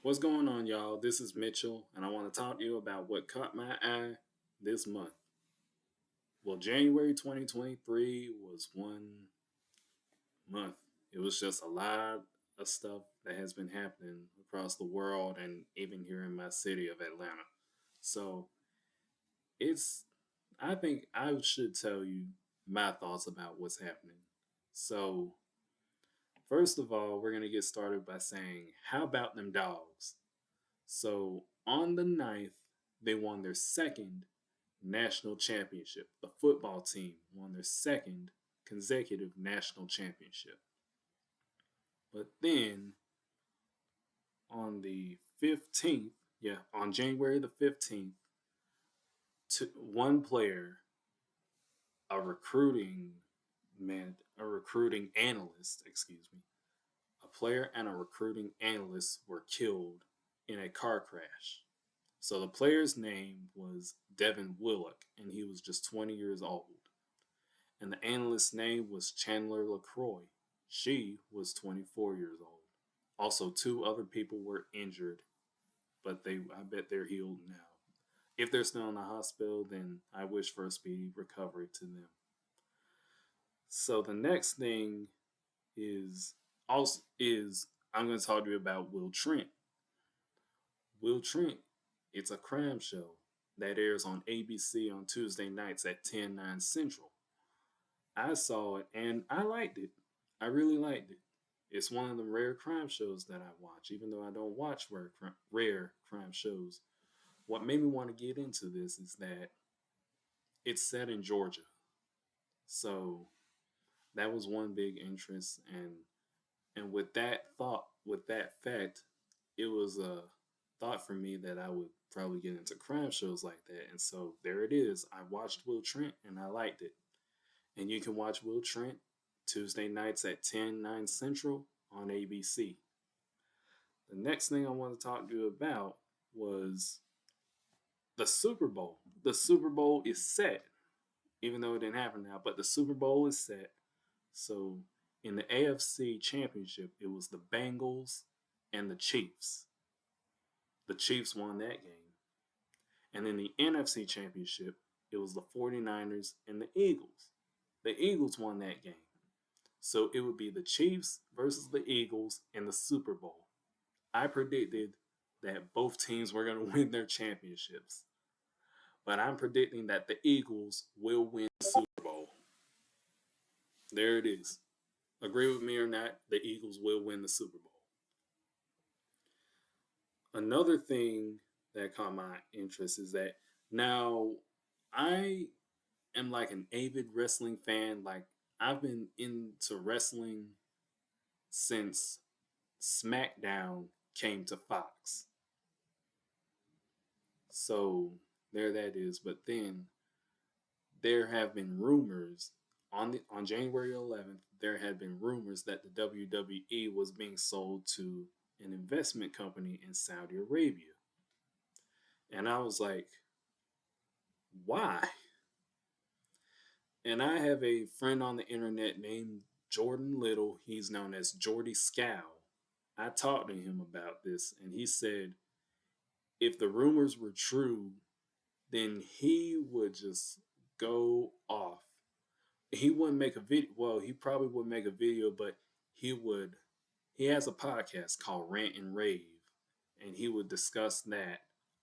What's going on, y'all? This is Mitchell, and I want to talk to you about what caught my eye this month. Well, January 2023 was one month. It was just a lot of stuff that has been happening across the world and even here in my city of Atlanta. So it's, I think I should tell you my thoughts about what's happening. So, first of all, we're going to get started by saying, how about them dogs? So on the ninth, they won their second national championship. The football team won their second consecutive national championship. But then on the 15th, on January the 15th, one player, a recruiting a recruiting analyst, excuse me, a player and a recruiting analyst were killed in a car crash. So the player's name was Devin Willock, and he was just 20 years old. And the analyst's name was Chandler LaCroix. She was 24 years old. Also, two other people were injured, but I bet they're healed now. If they're still in the hospital, then I wish for a speedy recovery to them. So the next thing is I'm going to talk to you about Will Trent. Will Trent, it's a crime show that airs on ABC on Tuesday nights at 10/9 Central. I saw it and I liked it. I really liked it. It's one of the rare crime shows that I watch, even though I don't watch rare crime shows. What made me want to get into this is that it's set in Georgia. So that was one big interest, and with that fact, it was a thought for me that I would probably get into crime shows like that. And so there it is. I watched Will Trent and I liked it. And you can watch Will Trent Tuesday nights at 10/9 Central on ABC. The next thing I want to talk to you about was the Super Bowl. The Super Bowl is set, even though it didn't happen now, but the Super Bowl is set. So in the AFC Championship, it was the Bengals and the Chiefs. The Chiefs won that game. And in the NFC Championship, it was the 49ers and the Eagles. The Eagles won that game. So it would be the Chiefs versus the Eagles in the Super Bowl. I predicted that both teams were going to win their championships. But I'm predicting that the Eagles will win the Super Bowl. There it is. Agree with me or not, the Eagles will win the Super Bowl. Another thing that caught my interest is that now I am like an avid wrestling fan. Like, I've been into wrestling since SmackDown came to Fox. So there that is. But then there have been rumors on January 11th. There had been rumors that the WWE was being sold to an investment company in Saudi Arabia, and I was like, why? And I have a friend on the internet named Jordan Little. He's known as Jordy Scow. I talked to him about this, and he said if the rumors were true, then he would just go off. He wouldn't make a video. Well, he probably would make a video, but he would. He has a podcast called Rant and Rave, and he would discuss that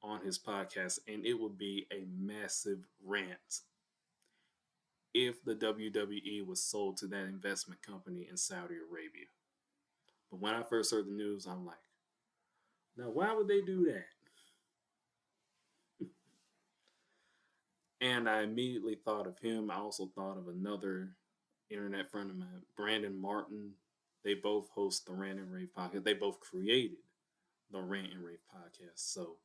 on his podcast, and it would be a massive rant if the WWE was sold to that investment company in Saudi Arabia. But when I first heard the news, I'm like, now why would they do that? And I immediately thought of him. I also thought of another internet friend of mine, Brandon Martin. They both host the Rant and Rave podcast. They both created the Rant and Rave podcast. So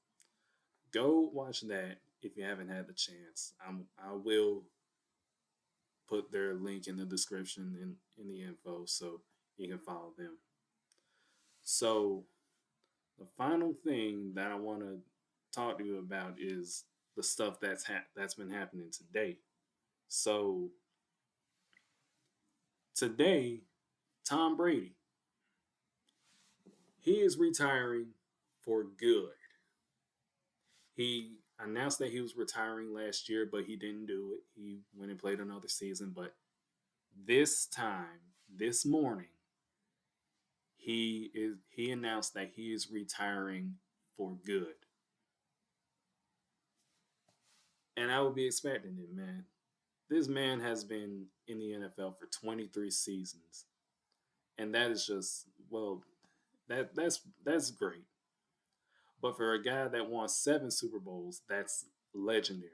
go watch that if you haven't had the chance. I will put their link in the description in the info so you can follow them. So the final thing that I want to talk to you about is the stuff that's been happening today. So today, Tom Brady, he is retiring for good. He announced that he was retiring last year, but he didn't do it. He went and played another season. But this time, this morning, he announced that he is retiring for good. And I would be expecting it, man. This man has been in the NFL for 23 seasons. And that is just, well, that's great. But for a guy that won 7 Super Bowls, that's legendary.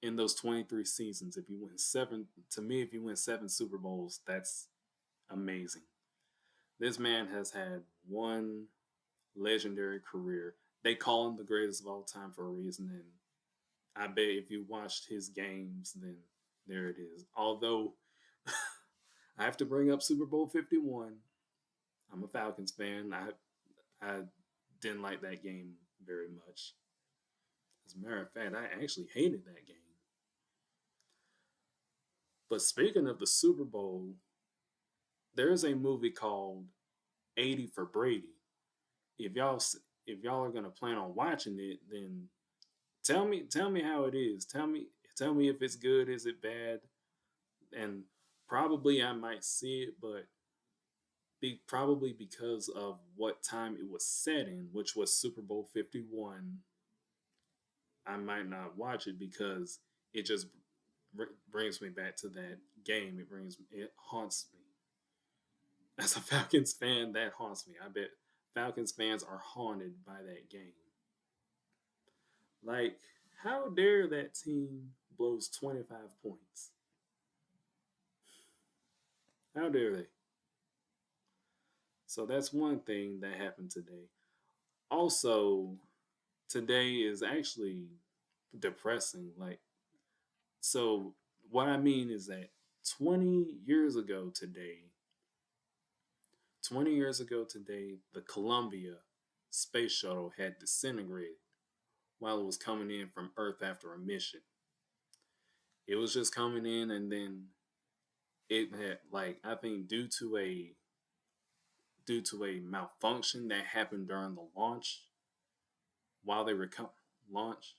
In those 23 seasons, if you win seven, to me, if you win 7 Super Bowls, that's amazing. This man has had one legendary career. They call him the greatest of all time for a reason, and I bet if you watched his games, then there it is. Although I have to bring up Super Bowl 51. I'm a Falcons fan. I didn't like that game very much. As a matter of fact, I actually hated that game. But speaking of the Super Bowl, there's a movie called 80 for Brady. If y'all if y'all are gonna plan on watching it, then tell me how it is. Tell me if it's good, is it bad, and probably I might see it, but probably because of what time it was set in, which was Super Bowl 51, I might not watch it because it just brings me back to that game. It haunts me. As a Falcons fan, that haunts me. I bet Falcons fans are haunted by that game. Like, how dare that team blows 25 points? How dare they? So that's one thing that happened today. Also, today is actually depressing. So what I mean is that 20 years ago today, 20 years ago today, the Columbia space shuttle had disintegrated while it was coming in from Earth after a mission. It was just coming in, and then it had, like, I think due to a malfunction that happened during the launch, while they were launch,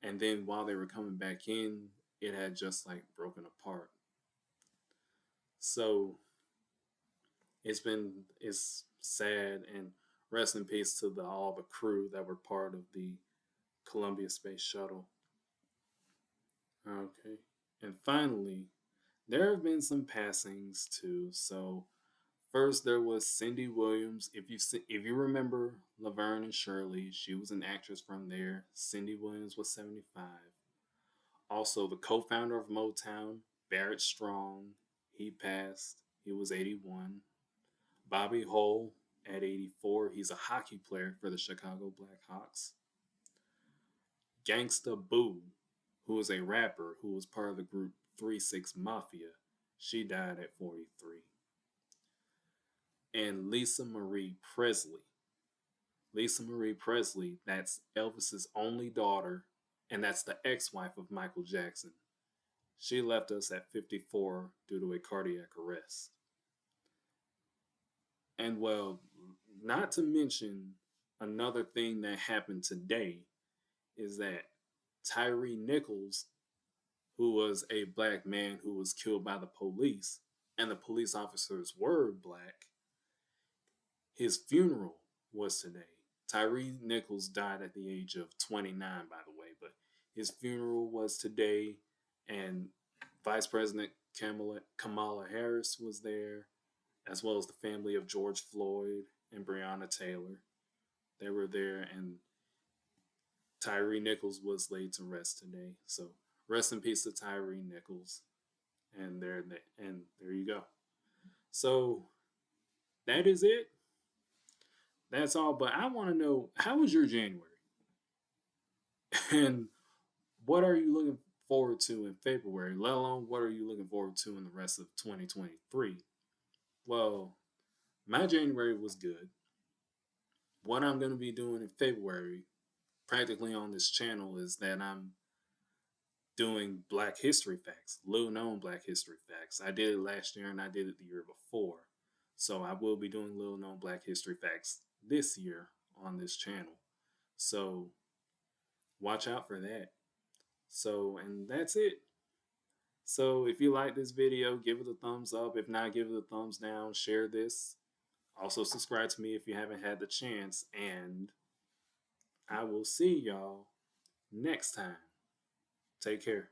and then while they were coming back in, it had just like broken apart. So it's sad, and rest in peace to all the crew that were part of the Columbia Space Shuttle. Okay, and finally, there have been some passings too. So first, there was Cindy Williams. If you remember Laverne and Shirley, she was an actress from there. Cindy Williams was 75. Also, the co-founder of Motown, Barrett Strong, he passed. He was 81. Bobby Hull at 84. He's a hockey player for the Chicago Blackhawks. Gangsta Boo, who was a rapper who was part of the group 3 6 Mafia, she died at 43. And Lisa Marie Presley. Lisa Marie Presley, that's Elvis's only daughter, and that's the ex wife of Michael Jackson. She left us at 54 due to a cardiac arrest. And well, not to mention another thing that happened today is that Tyre Nichols, who was a black man who was killed by the police, and the police officers were black, his funeral was today. Tyre Nichols died at the age of 29, by the way, but his funeral was today, and Vice President Kamala Harris was there, as well as the family of George Floyd and Breonna Taylor. They were there, and Tyre Nichols was laid to rest today. So rest in peace to Tyre Nichols, and there you go. So that is it. That's all. But I want to know, how was your January, and what are you looking forward to in February? Let alone what are you looking forward to in the rest of 2023? Well, my January was good. What I'm going to be doing in February, practically on this channel, is that I'm doing Black History Facts, little known Black History Facts. I did it last year and I did it the year before. So I will be doing little known Black History Facts this year on this channel. So watch out for that. So, and that's it. So if you like this video, give it a thumbs up. If not, give it a thumbs down. Share this. Also subscribe to me if you haven't had the chance. And I will see y'all next time. Take care.